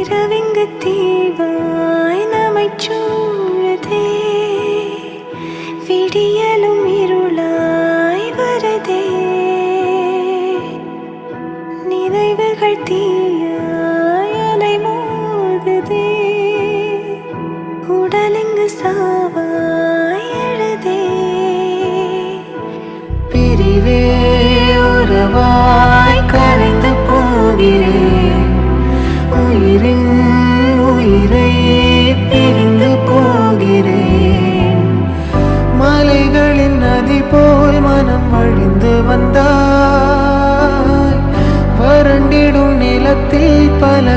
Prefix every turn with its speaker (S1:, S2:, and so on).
S1: இரவிங்கு தீவாய் நம்மைச் சூழுதே, விடியலும் இருளாய் வருதே. நினைவுகள் தீயாய் அலை மோதுதே, உடலிங்கு சாவாய் எழுதே. பிரிவே உறவாய் கரைந்து போகிறேன், உயிரின் உயிரை பிரிந்து போகிறேன். மலைகளின் நதி போல் மனம் வழிந்து வந்தாய், வறண்டிடும் நிலத்தில் பல